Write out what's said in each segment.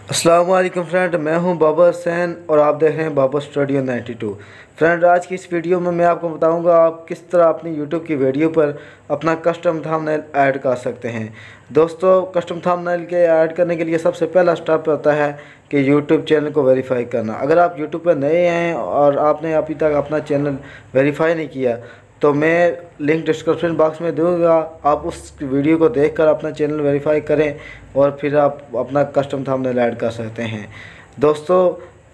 अस्सलाम वालेकुम फ्रेंड, मैं हूं बाबर हुसैन और आप देख रहे हैं बाबर स्टूडियो 92। फ्रेंड, आज की इस वीडियो में मैं आपको बताऊंगा आप किस तरह अपनी यूट्यूब की वीडियो पर अपना कस्टम थंबनेल ऐड कर सकते हैं। दोस्तों, कस्टम थंबनेल के ऐड करने के लिए सबसे पहला स्टेप होता है कि यूट्यूब चैनल को वेरीफाई करना। अगर आप यूट्यूब पर नए हैं और आपने अभी तक अपना चैनल वेरीफाई नहीं किया तो मैं लिंक डिस्क्रिप्शन बॉक्स में दूंगा। आप उस वीडियो को देखकर अपना चैनल वेरीफाई करें और फिर आप अपना कस्टम थंबनेल ऐड कर सकते हैं। दोस्तों,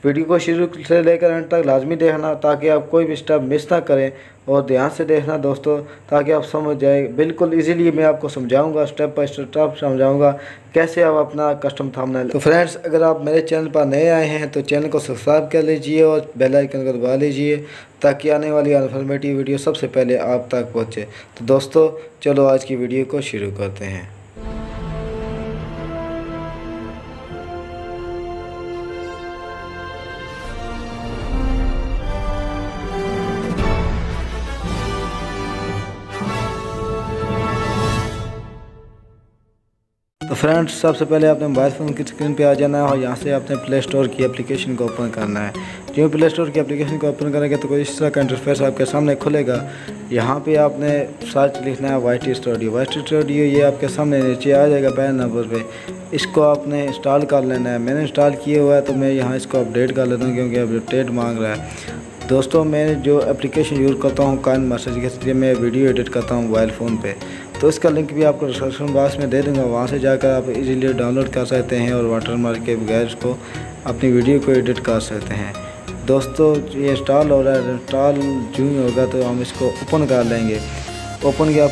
वीडियो को शुरू से लेकर एंड तक लाजमी देखना ताकि आप कोई भी स्टेप मिस ना करें, और ध्यान से देखना दोस्तों ताकि आप समझ जाए। बिल्कुल इजीली मैं आपको समझाऊंगा, स्टेप बाय स्टेप समझाऊंगा कैसे आप अपना कस्टम थंबनेल। तो फ्रेंड्स, अगर आप मेरे चैनल पर नए आए हैं तो चैनल को सब्सक्राइब कर लीजिए और बेल आइकन को दबा लीजिए ताकि आने वाली इन्फॉर्मेटिव वीडियो सबसे पहले आप तक पहुँचे। तो दोस्तों, चलो आज की वीडियो को शुरू करते हैं। तो फ्रेंड्स, सबसे पहले आपने मोबाइल फ़ोन की स्क्रीन पे आ जाना है और यहाँ से आपने प्ले स्टोर की एप्लीकेशन को ओपन करना है। जो प्ले स्टोर की एप्लीकेशन को ओपन करेंगे तो कोई इस तरह का इंटरफेस आपके सामने खुलेगा। यहाँ पे आपने सर्च लिखना है YT स्टूडियो। YT स्टूडियो ये आपके सामने नीचे आ जाएगा पहले नंबर पे। इसको आपने इंस्टॉल कर लेना है। मैंने इंस्टॉल किया हुआ है तो मैं यहाँ इसको अपडेट कर लेता हूँ क्योंकि अपडेट मांग रहा है। दोस्तों, मैं जो एप्लीकेशन यूज़ करता हूँ काइनमास्टर के जरिए मैं वीडियो एडिट करता हूँ मोबाइल फ़ोन पे, तो इसका लिंक भी आपको डिस्क्रिप्शन बॉक्स में दे दूँगा। वहाँ से जाकर आप इजीली डाउनलोड कर सकते हैं और वाटरमार्क के बगैर इसको अपनी वीडियो को एडिट कर सकते हैं। दोस्तों, ये इंस्टॉल हो रहा है। इंस्टॉल जो ही होगा तो हम इसको ओपन कर लेंगे। ओपन के आप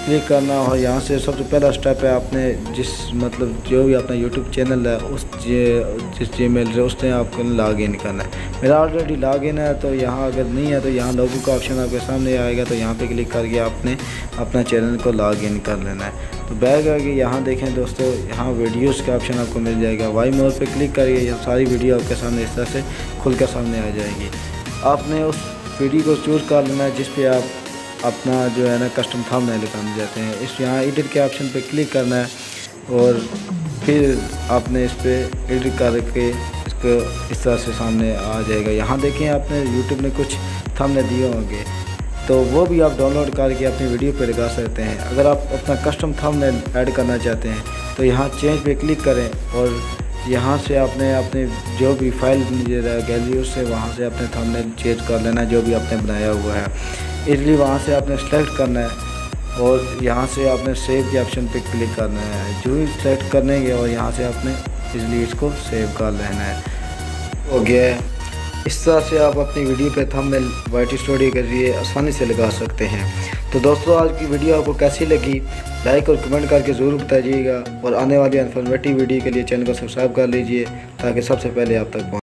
क्लिक करना और यहाँ से सबसे पहला स्टेप है आपने जो भी अपना यूट्यूब चैनल है जिस जीमेल से उसने आपको लॉगिन करना है। मेरा ऑलरेडी लॉगिन है तो यहाँ अगर नहीं है तो यहाँ लोगो का ऑप्शन आपके सामने आएगा, तो यहाँ पे क्लिक करके आपने अपना चैनल को लॉगिन कर लेना है। तो बैक आके यहाँ देखें दोस्तों, यहाँ वीडियोज़ का ऑप्शन आपको मिल जाएगा। वाई मोर पे क्लिक करिए, ये सारी वीडियो आपके सामने इस तरह से खुल कर सामने आ जाएगी। आपने उस वीडियो को चूज़ कर लेना है जिस पे आप अपना जो है ना कस्टम थंबनेल लगाने जाते हैं। इस यहाँ एडिट के ऑप्शन पे क्लिक करना है और फिर आपने इस पर एडिट करके इसको इस तरह से सामने आ जाएगा। यहाँ देखें, आपने यूट्यूब ने कुछ थंबनेल दिए होंगे तो वो भी आप डाउनलोड करके अपनी वीडियो पे लगा सकते हैं। अगर आप अपना कस्टम थंबनेल ऐड करना चाहते हैं तो यहाँ चेंज पे क्लिक करें और यहाँ से आपने अपने जो भी फाइल गैलरी उससे वहाँ से अपने थंबनेल चेंज कर लेना जो भी आपने बनाया हुआ है। इसलिए वहाँ से आपने सेलेक्ट करना है और यहाँ से आपने सेव के ऑप्शन पे क्लिक करना है। जो ही सेलेक्ट करेंगे और यहाँ से आपने इसलिए इसको सेव कर लेना है। हो गया है। इस तरह से आप अपनी वीडियो पे थंबनेल YT स्टूडियो के जरिए आसानी से लगा सकते हैं। तो दोस्तों, आज की वीडियो आपको कैसी लगी लाइक और कमेंट करके ज़रूर बताइएगा और आने वाली इन्फॉर्मेटिव वीडियो के लिए चैनल को सब्सक्राइब कर लीजिए ताकि सबसे पहले आप तक